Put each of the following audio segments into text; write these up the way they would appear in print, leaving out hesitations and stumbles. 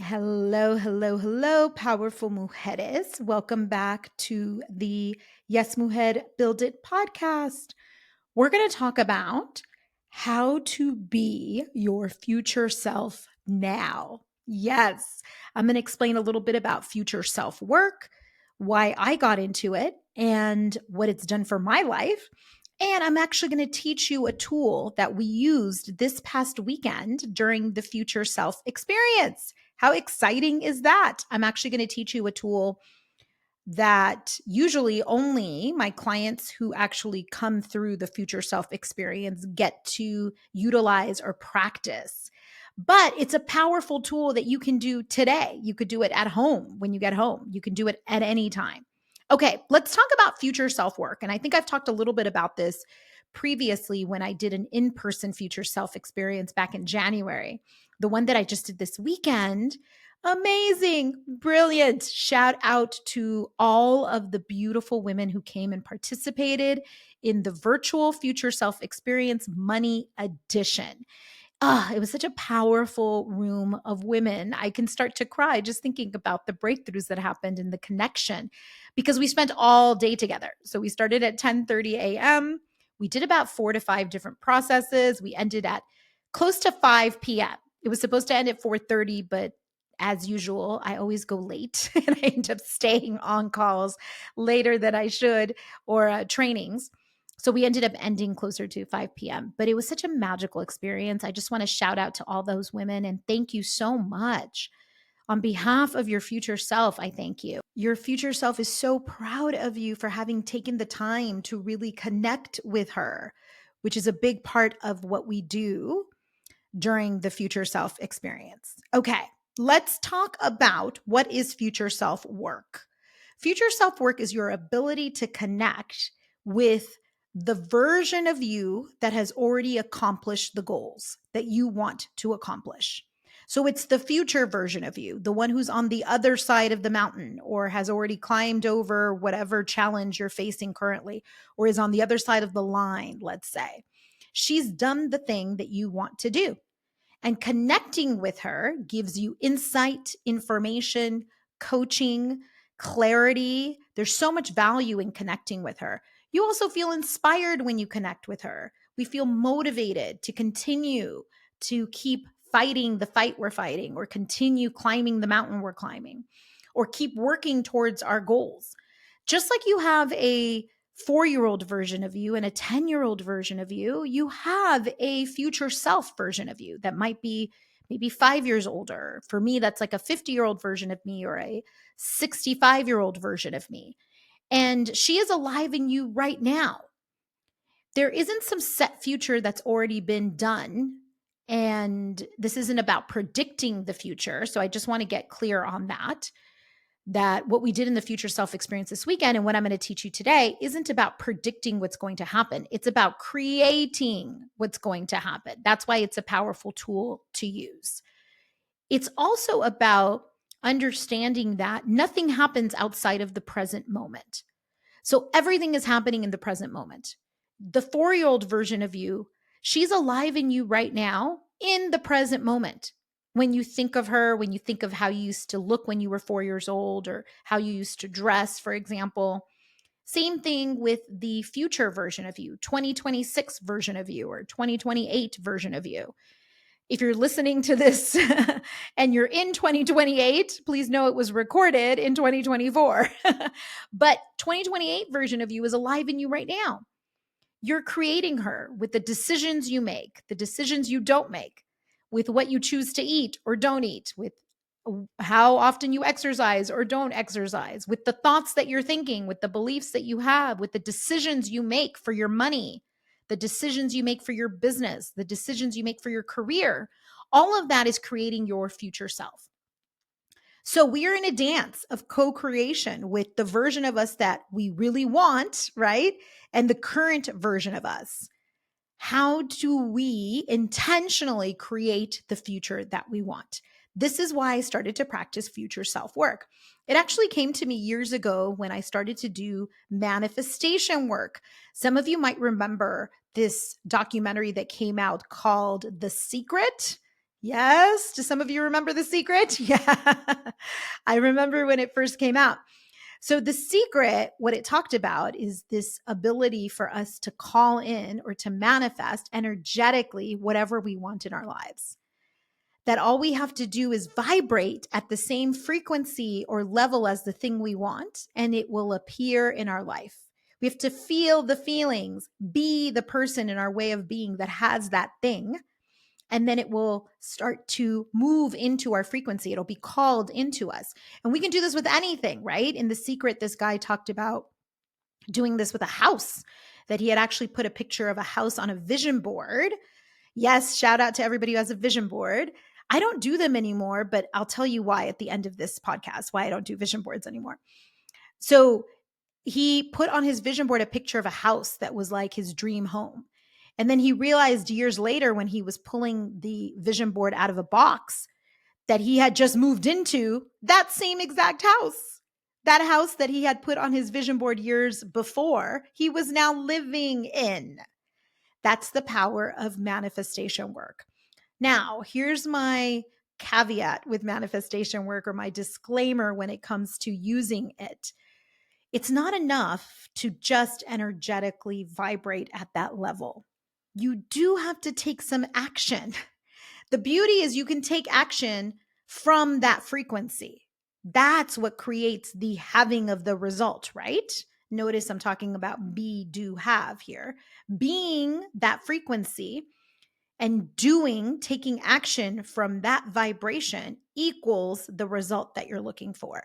Hello, hello, hello, powerful mujeres. Welcome back to the Yes Mujer Build It podcast. We're going to talk about how to be your future self now. Yes, I'm going to explain a little bit about future self work, why I got into it, and what it's done for my life. And I'm actually going to teach you a tool that we used this past weekend during the future self experience. How exciting is that? I'm actually going to teach you a tool that usually only my clients who actually come through the future self experience get to utilize or practice. But it's a powerful tool that you can do today. You could do it at home when you get home. You can do it at any time. Okay, let's talk about future self work. And I think I've talked a little bit about this previously when I did an in person future self experience back in January. The one that I just did this weekend. Amazing, brilliant. Shout out to all of the beautiful women who came and participated in the virtual Future Self Experience Money Edition. It was such a powerful room of women. I can start to cry just thinking about the breakthroughs that happened and the connection because we spent all day together. So we started at 10:30 a.m. We did about 4 to 5 different processes. We ended at close to 5 p.m. It was supposed to end at 4:30, but as usual, I always go late and I end up staying on calls later than I should or trainings. So we ended up ending closer to 5 p.m., but it was such a magical experience. I just want to shout out to all those women and thank you so much. On behalf of your future self, I thank you. Your future self is so proud of you for having taken the time to really connect with her, which is a big part of what we do during the future self experience. Okay, let's talk about what is future self work. Future self work is your ability to connect with the version of you that has already accomplished the goals that you want to accomplish. So it's the future version of you, the one who's on the other side of the mountain or has already climbed over whatever challenge you're facing currently or is on the other side of the line, let's say. She's done the thing that you want to do. And connecting with her gives you insight, information, coaching, clarity. There's so much value in connecting with her. You also feel inspired when you connect with her. We feel motivated to continue to keep fighting the fight we're fighting, or continue climbing the mountain we're climbing, or keep working towards our goals. Just like you have a 4-year-old version of you and a 10-year-old version of you, you have a future self version of you that might be maybe 5 years older. For me, that's like a 50-year-old version of me or a 65-year-old version of me. And she is alive in you right now. There isn't some set future that's already been done. And this isn't about predicting the future. So I just want to get clear on that what we did in the future self experience this weekend and what I'm going to teach you today isn't about predicting what's going to happen. It's about creating what's going to happen. That's why it's a powerful tool to use. It's also about understanding that nothing happens outside of the present moment. So everything is happening in the present moment. The 4-year-old version of you, she's alive in you right now in the present moment. When you think of her, when you think of how you used to look when you were 4 years old or how you used to dress, for example. Same thing with the future version of you, 2026 version of you, or 2028 version of you. If you're listening to this and you're in 2028, please know it was recorded in 2024. But 2028 version of you is alive in you right now. You're creating her with the decisions you make, the decisions you don't make, with what you choose to eat or don't eat, with how often you exercise or don't exercise, with the thoughts that you're thinking, with the beliefs that you have, with the decisions you make for your money, the decisions you make for your business, the decisions you make for your career. All of that is creating your future self. So we are in a dance of co-creation with the version of us that we really want, right? And the current version of us. How do we intentionally create the future that we want? This is why I started to practice future self work. It actually came to me years ago when I started to do manifestation work. Some of you might remember this documentary that came out called The Secret. Yes. Do some of you remember The Secret? Yeah. I remember when it first came out. So, The Secret, what it talked about is this ability for us to call in or to manifest energetically whatever we want in our lives. That all we have to do is vibrate at the same frequency or level as the thing we want, and it will appear in our life. We have to feel the feelings, be the person in our way of being that has that thing, and then it will start to move into our frequency. It'll be called into us. And we can do this with anything, right? In The Secret, this guy talked about doing this with a house, that he had actually put a picture of a house on a vision board. Yes, shout out to everybody who has a vision board. I don't do them anymore, but I'll tell you why at the end of this podcast, why I don't do vision boards anymore. So he put on his vision board a picture of a house that was like his dream home. And then he realized years later when he was pulling the vision board out of a box that he had just moved into that same exact house. That house that he had put on his vision board years before, he was now living in. That's the power of manifestation work. Now, here's my caveat with manifestation work, or my disclaimer when it comes to using it. It's not enough to just energetically vibrate at that level. You do have to take some action. The beauty is you can take action from that frequency. That's what creates the having of the result, right? Notice I'm talking about be, do, have here. Being that frequency and taking action from that vibration equals the result that you're looking for.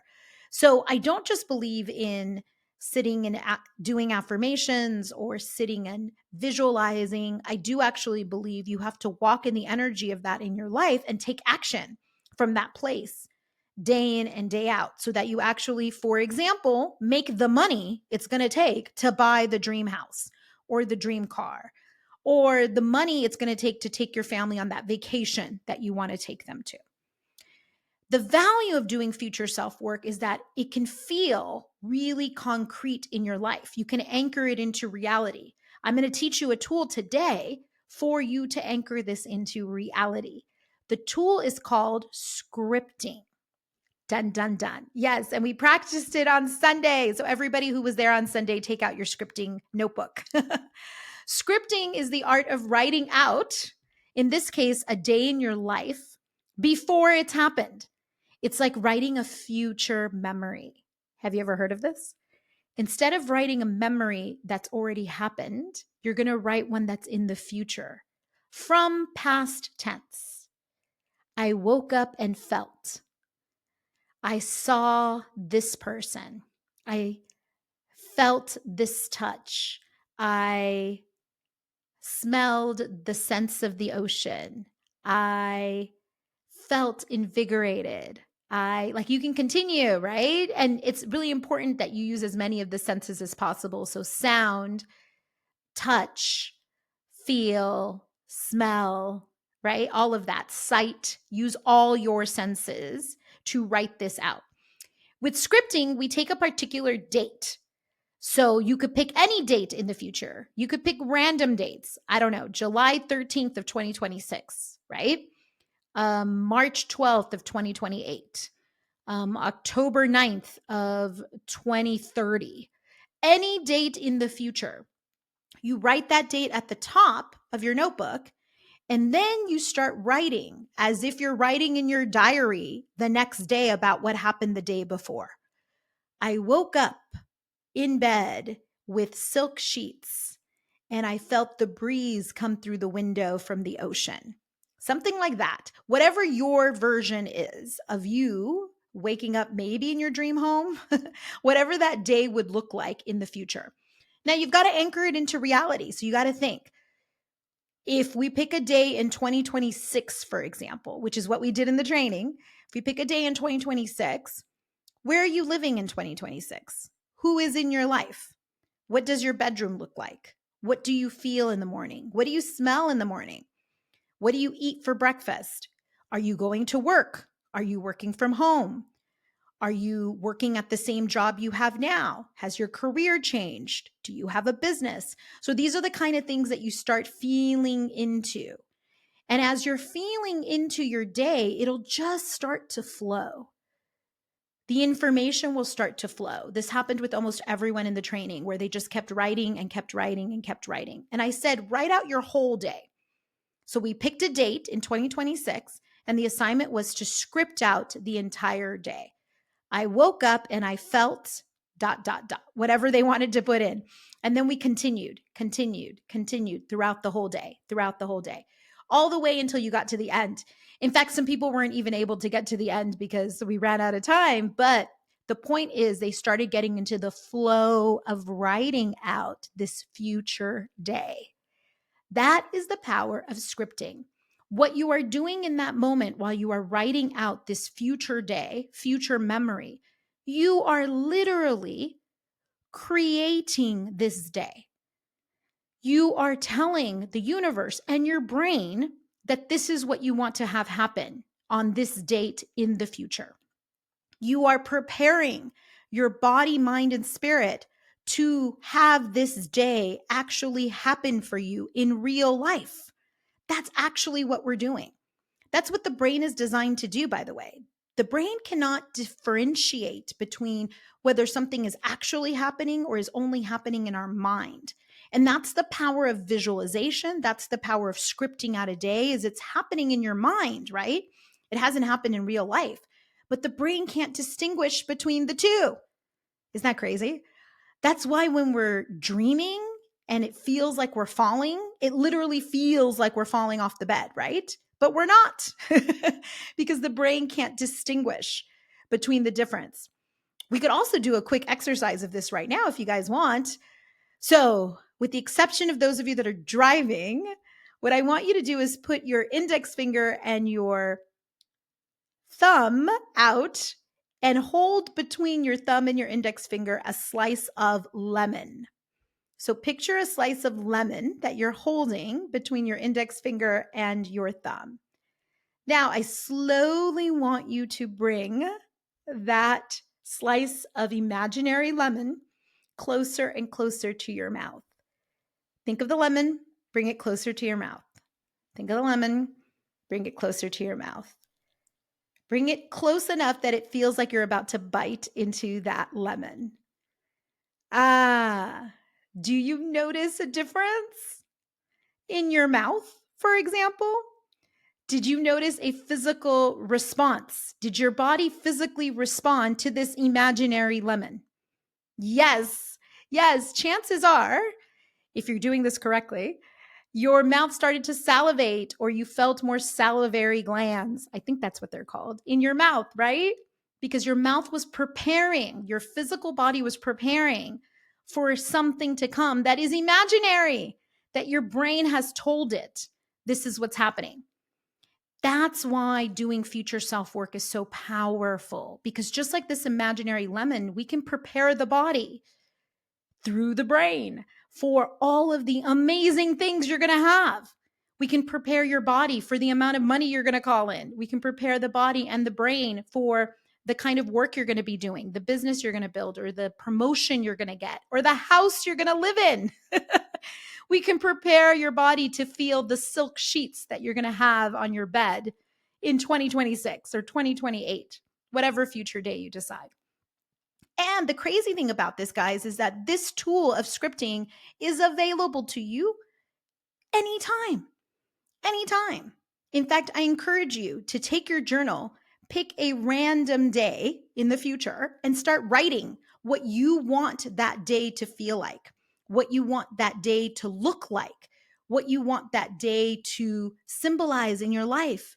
So I don't just believe in sitting and doing affirmations or sitting and visualizing. I do actually believe you have to walk in the energy of that in your life and take action from that place day in and day out so that you actually, for example, make the money it's going to take to buy the dream house or the dream car, or the money it's going to take your family on that vacation that you want to take them to. The value of doing future self work is that it can feel really concrete in your life. You can anchor it into reality. I'm going to teach you a tool today for you to anchor this into reality. The tool is called scripting. Dun, dun, dun. Yes. And we practiced it on Sunday. So everybody who was there on Sunday, take out your scripting notebook. Scripting is the art of writing out, in this case, a day in your life before it's happened. It's like writing a future memory. Have you ever heard of this? Instead of writing a memory that's already happened, you're going to write one that's in the future from past tense. I woke up and felt. I saw this person. I felt this touch. I smelled the scents of the ocean. I felt invigorated. You can continue, right? And it's really important that you use as many of the senses as possible. So sound, touch, feel, smell, right? All of that, sight, use all your senses to write this out. With scripting, we take a particular date. So you could pick any date in the future. You could pick random dates. I don't know, July 13th of 2026, right? March 12th of 2028, October 9th of 2030, any date in the future. You write that date at the top of your notebook, and then you start writing as if you're writing in your diary the next day about what happened the day before. I woke up in bed with silk sheets, and I felt the breeze come through the window from the ocean. Something like that. Whatever your version is of you waking up maybe in your dream home, whatever that day would look like in the future. Now you've got to anchor it into reality. So you got to think, if we pick a day in 2026, for example, which is what we did in the training, if we pick a day in 2026, where are you living in 2026? Who is in your life? What does your bedroom look like? What do you feel in the morning? What do you smell in the morning? What do you eat for breakfast? Are you going to work? Are you working from home? Are you working at the same job you have now? Has your career changed? Do you have a business? So these are the kind of things that you start feeling into. And as you're feeling into your day, it'll just start to flow. The information will start to flow. This happened with almost everyone in the training where they just kept writing and kept writing and kept writing. And I said, write out your whole day. So we picked a date in 2026, and the assignment was to script out the entire day. I woke up and I felt ... whatever they wanted to put in. And then we continued throughout the whole day, all the way until you got to the end. In fact, some people weren't even able to get to the end because we ran out of time. But the point is, they started getting into the flow of writing out this future day. That is the power of scripting. What you are doing in that moment while you are writing out this future day, future memory, you are literally creating this day. You are telling the universe and your brain that this is what you want to have happen on this date in the future. You are preparing your body, mind, and spirit to have this day actually happen for you in real life. That's actually what we're doing. That's what the brain is designed to do, by the way. The brain cannot differentiate between whether something is actually happening or is only happening in our mind. And that's the power of visualization. That's the power of scripting out a day, is it's happening in your mind, right? It hasn't happened in real life. But the brain can't distinguish between the two. Isn't that crazy? That's why when we're dreaming and it feels like we're falling, it literally feels like we're falling off the bed, right? But we're not because the brain can't distinguish between the difference. We could also do a quick exercise of this right now if you guys want. So, with the exception of those of you that are driving, what I want you to do is put your index finger and your thumb out and hold between your thumb and your index finger a slice of lemon. So picture a slice of lemon that you're holding between your index finger and your thumb. Now, I slowly want you to bring that slice of imaginary lemon closer and closer to your mouth. Think of the lemon, bring it closer to your mouth. Think of the lemon, bring it closer to your mouth. Bring it close enough that it feels like you're about to bite into that lemon. Do you notice a difference in your mouth, for example? Did you notice a physical response? Did your body physically respond to this imaginary lemon? Yes. Chances are, if you're doing this correctly, your mouth started to salivate or you felt more salivary glands. I think that's what they're called in your mouth, right? Because your mouth was preparing, your physical body was preparing for something to come that is imaginary, that your brain has told it. This is what's happening. That's why doing future self work is so powerful, because just like this imaginary lemon, we can prepare the body through the brain for all of the amazing things you're going to have. We can prepare your body for the amount of money you're going to call in. We can prepare the body and the brain for the kind of work you're going to be doing, the business you're going to build, or the promotion you're going to get, or the house you're going to live in. We can prepare your body to feel the silk sheets that you're going to have on your bed in 2026 or 2028, whatever future day you decide. And the crazy thing about this, guys, is that this tool of scripting is available to you anytime. In fact, I encourage you to take your journal, pick a random day in the future, and start writing what you want that day to feel like, what you want that day to look like, what you want that day to symbolize in your life,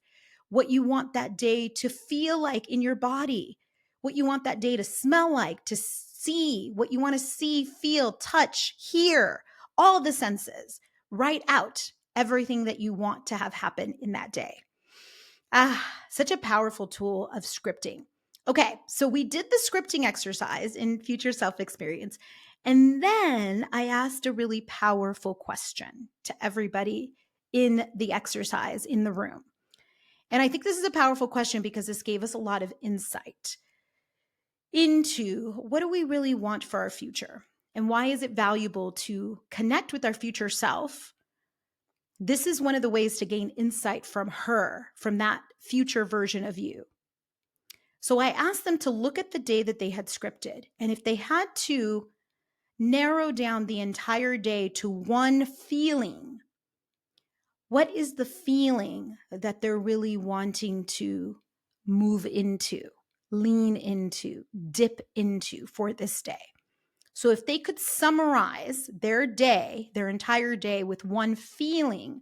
what you want that day to feel like in your body, what you want that day to smell like, to see, what you want to see, feel, touch, hear, all the senses. Write out everything that you want to have happen in that day. Such a powerful tool of scripting. Okay, so we did the scripting exercise in Future Self Experience. And then I asked a really powerful question to everybody in the exercise in the room. And I think this is a powerful question because this gave us a lot of insight into what do we really want for our future, and why is it valuable to connect with our future self This is one of the ways to gain insight from her, from that future version of you. So I asked them to look at the day that they had scripted. And if they had to narrow down the entire day to one feeling, what is the feeling that they're really wanting to move into, lean into, dip into for this day? So if they could summarize their day, their entire day with one feeling,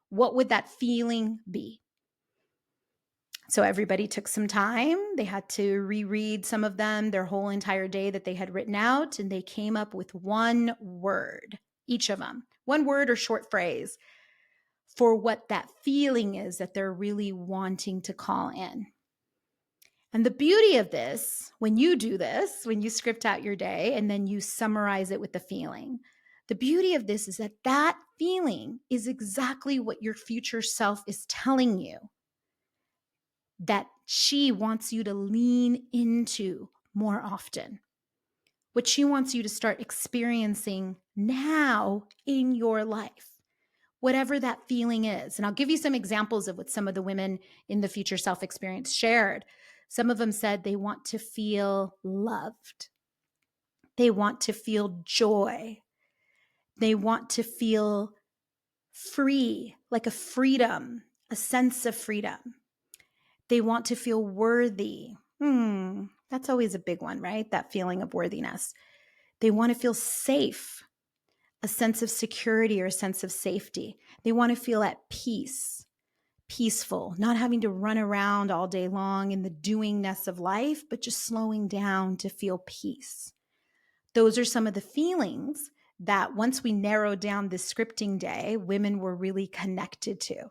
what would that feeling be? So everybody took some time. They had to reread some of them, their whole entire day that they had written out, and they came up with one word, each of them, one word or short phrase for what that feeling is that they're really wanting to call in. And the beauty of this, when you do this, when you script out your day and then you summarize it with the feeling, the beauty of this is that that feeling is exactly what your future self is telling you that she wants you to lean into more often, what she wants you to start experiencing now in your life, whatever that feeling is. And I'll give you some examples of what some of the women in the Future Self Experience shared. Some of them said they want to feel loved. They want to feel joy. They want to feel free, like a freedom, a sense of freedom. They want to feel worthy. That's always a big one, right? That feeling of worthiness. They want to feel safe, a sense of security or a sense of safety. They want to feel at peace, peaceful, not having to run around all day long in the doingness of life, but just slowing down to feel peace. Those are some of the feelings that once we narrowed down this scripting day, women were really connected to.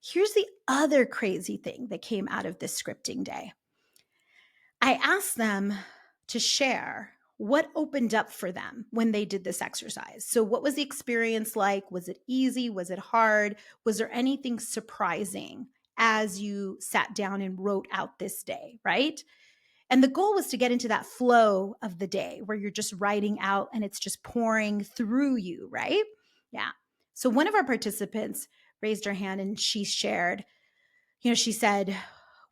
Here's the other crazy thing that came out of this scripting day. I asked them to share what opened up for them when they did this exercise. So what was the experience like? Was it easy? Was it hard? Was there anything surprising as you sat down and wrote out this day, right? And the goal was to get into that flow of the day where you're just writing out and it's just pouring through you, right? Yeah. So one of our participants raised her hand and she shared, she said,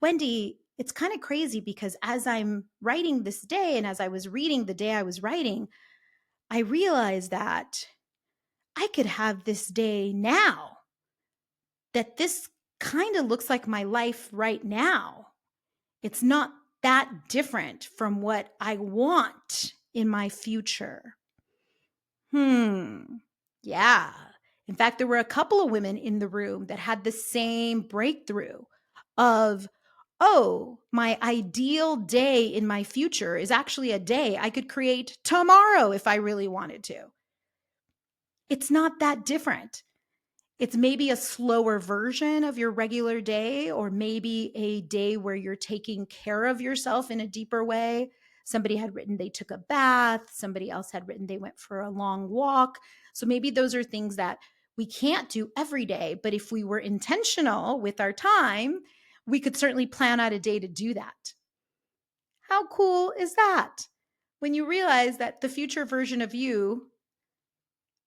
Wendy, it's kind of crazy because as I'm writing this day and as I was reading the day I was writing, I realized that I could have this day now, that this kind of looks like my life right now. It's not that different from what I want in my future. Yeah. In fact, there were a couple of women in the room that had the same breakthrough of, oh, my ideal day in my future is actually a day I could create tomorrow if I really wanted to. It's not that different. It's maybe a slower version of your regular day, or maybe a day where you're taking care of yourself in a deeper way. Somebody had written they took a bath. Somebody else had written they went for a long walk. So maybe those are things that we can't do every day. But if we were intentional with our time, we could certainly plan out a day to do that. How cool is that? When you realize that the future version of you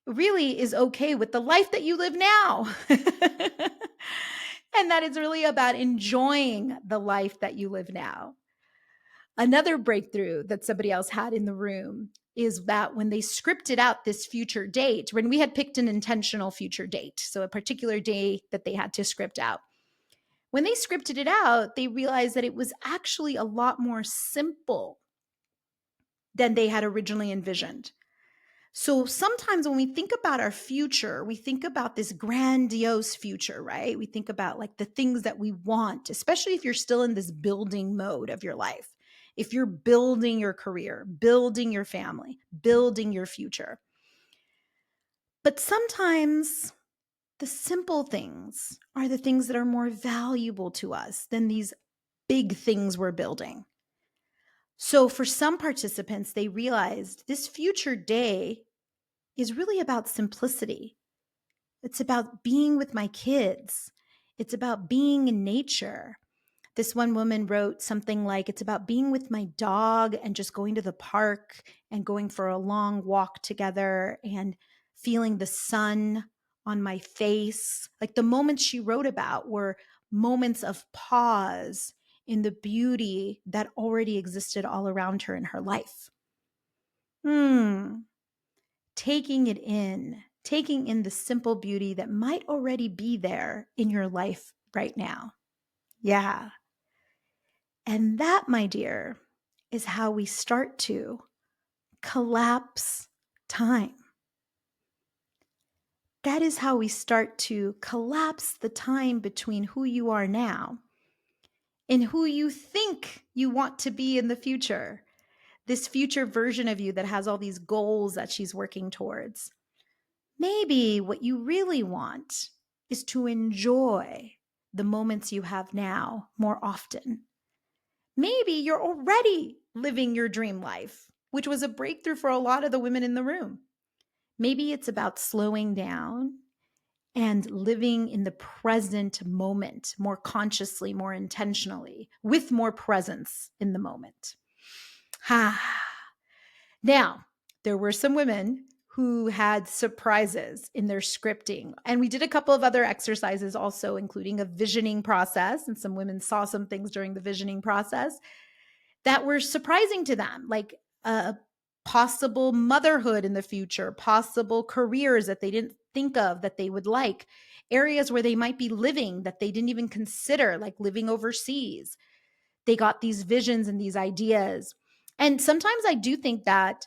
really is okay with the life that you live now. And that it's really about enjoying the life that you live now. Another breakthrough that somebody else had in the room is that when they scripted out this future date, when we had picked an intentional future date, so a particular day that they had to script out, when they scripted it out, they realized that it was actually a lot more simple than they had originally envisioned. So sometimes when we think about our future, we think about this grandiose future, right? We think about like the things that we want, especially if you're still in this building mode of your life. If you're building your career, building your family, building your future. But sometimes the simple things are the things that are more valuable to us than these big things we're building. So for some participants, they realized this future day is really about simplicity. It's about being with my kids. It's about being in nature. This one woman wrote something like, it's about being with my dog and just going to the park and going for a long walk together and feeling the sun on my face. Like the moments she wrote about were moments of pause in the beauty that already existed all around her in her life. Taking it in, taking in the simple beauty that might already be there in your life right now. Yeah. And that, my dear, is how we start to collapse time. That is how we start to collapse the time between who you are now and who you think you want to be in the future. This future version of you that has all these goals that she's working towards. Maybe what you really want is to enjoy the moments you have now more often. Maybe you're already living your dream life, which was a breakthrough for a lot of the women in the room. Maybe it's about slowing down and living in the present moment more consciously, more intentionally, with more presence in the moment. Now, there were some women who had surprises in their scripting. And we did a couple of other exercises also, including a visioning process. And some women saw some things during the visioning process that were surprising to them, like possible motherhood in the future, possible careers that they didn't think of that they would like, areas where they might be living that they didn't even consider, like living overseas. They got these visions and these ideas. And sometimes I do think that,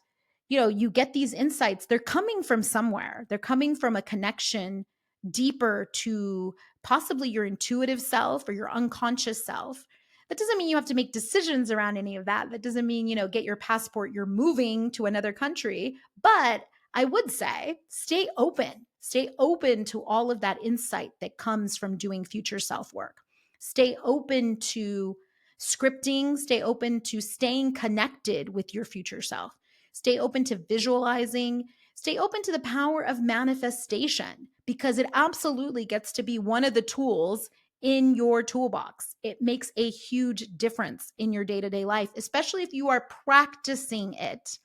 you get these insights, they're coming from somewhere. They're coming from a connection deeper to possibly your intuitive self or your unconscious self. That doesn't mean you have to make decisions around any of that. That doesn't mean, get your passport, you're moving to another country. But I would say stay open. Stay open to all of that insight that comes from doing future self work. Stay open to scripting, stay open to staying connected with your future self, stay open to visualizing, stay open to the power of manifestation, because it absolutely gets to be one of the tools in your toolbox. It makes a huge difference in your day-to-day life, especially if you are practicing it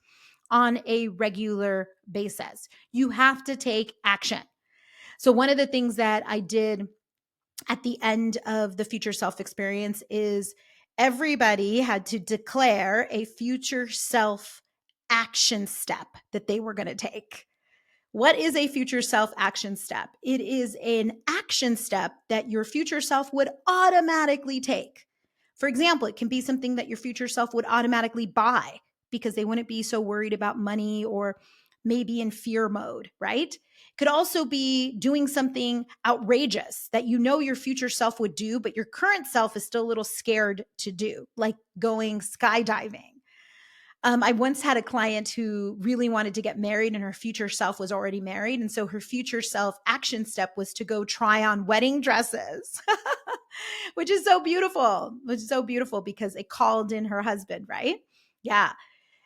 on a regular basis. You have to take action. So one of the things that I did at the end of the future self experience is everybody had to declare a future self action step that they were going to take. What is a future self action step? It is an action step that your future self would automatically take. For example, it can be something that your future self would automatically buy because they wouldn't be so worried about money or maybe in fear mode, right? Could also be doing something outrageous that your future self would do, but your current self is still a little scared to do, like going skydiving. I once had a client who really wanted to get married and her future self was already married. And so her future self action step was to go try on wedding dresses, which is so beautiful because it called in her husband, right? Yeah.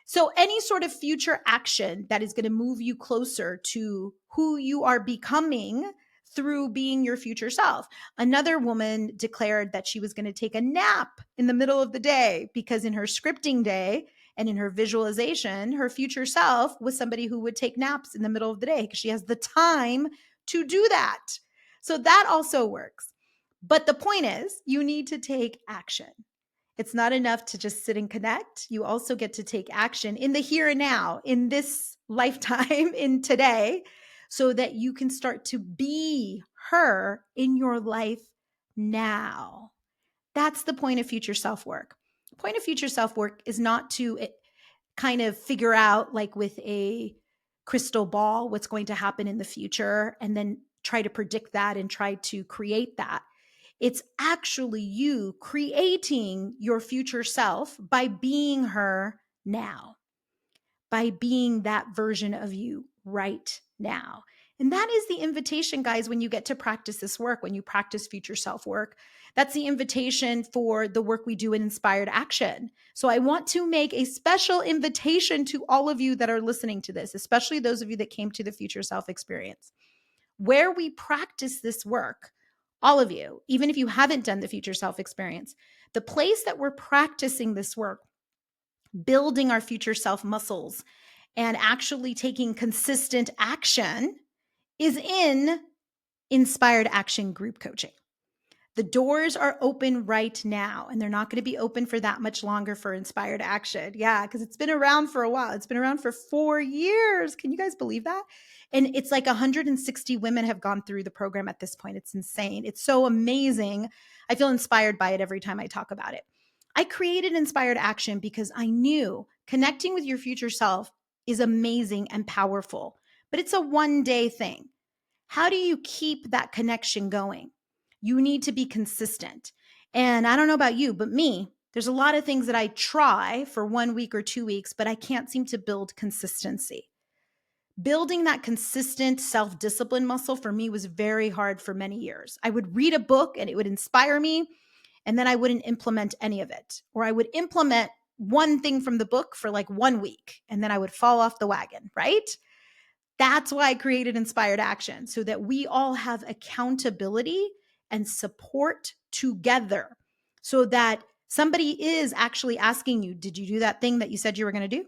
So any sort of future action that is going to move you closer to who you are becoming through being your future self. Another woman declared that she was going to take a nap in the middle of the day because in her scripting day and in her visualization, her future self was somebody who would take naps in the middle of the day because she has the time to do that. So that also works. But the point is, you need to take action. It's not enough to just sit and connect. You also get to take action in the here and now, in this lifetime, in today, so that you can start to be her in your life now. That's the point of future self work. The point of future self work is not to kind of figure out, like with a crystal ball, what's going to happen in the future and then try to predict that and try to create that. It's actually you creating your future self by being her now, by being that version of you right now. And that is the invitation, guys, when you get to practice this work, when you practice future self work. That's the invitation for the work we do in Inspired Action. So I want to make a special invitation to all of you that are listening to this, especially those of you that came to the Future Self experience, where we practice this work. All of you, even if you haven't done the future self experience, the place that we're practicing this work, building our future self muscles and actually taking consistent action is in Inspired Action Group Coaching. The doors are open right now, and they're not going to be open for that much longer for Inspired Action. Yeah, because it's been around for a while. It's been around for 4 years. Can you guys believe that? And it's like 160 women have gone through the program at this point. It's insane. It's so amazing. I feel inspired by it every time I talk about it. I created Inspired Action because I knew connecting with your future self is amazing and powerful, but it's a one-day thing. How do you keep that connection going? You need to be consistent. And I don't know about you, but me, there's a lot of things that I try for 1 week or 2 weeks, but I can't seem to build consistency. Building that consistent self-discipline muscle for me was very hard for many years. I would read a book and it would inspire me, and then I wouldn't implement any of it. Or I would implement one thing from the book for like 1 week, and then I would fall off the wagon, right? That's why I created Inspired Action, so that we all have accountability and support together, so that somebody is actually asking you, did you do that thing that you said you were going to do?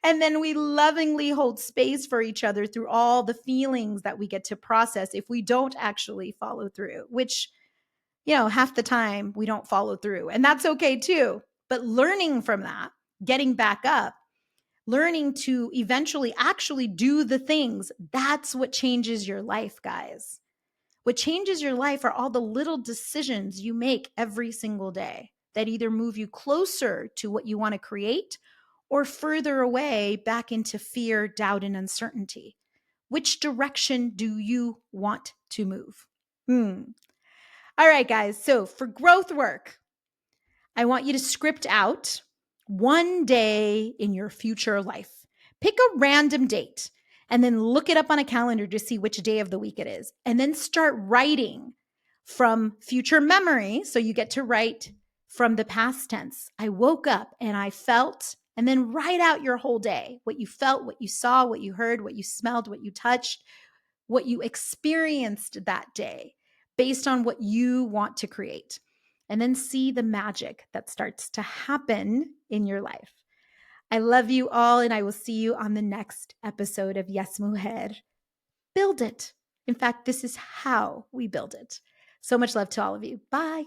And then we lovingly hold space for each other through all the feelings that we get to process if we don't actually follow through, which, half the time we don't follow through. And that's okay too. But learning from that, getting back up, learning to eventually actually do the things, that's what changes your life, guys. What changes your life are all the little decisions you make every single day that either move you closer to what you want to create or further away back into fear, doubt, and uncertainty. Which direction do you want to move? All right, guys. So for growth work, I want you to script out one day in your future life. Pick a random date and then look it up on a calendar to see which day of the week it is. And then start writing from future memory. So you get to write from the past tense. I woke up and I felt, and then write out your whole day, what you felt, what you saw, what you heard, what you smelled, what you touched, what you experienced that day based on what you want to create. And then see the magic that starts to happen in your life. I love you all, and I will see you on the next episode of Yes Mujer Build It. In fact, this is how we build it. So much love to all of you. Bye.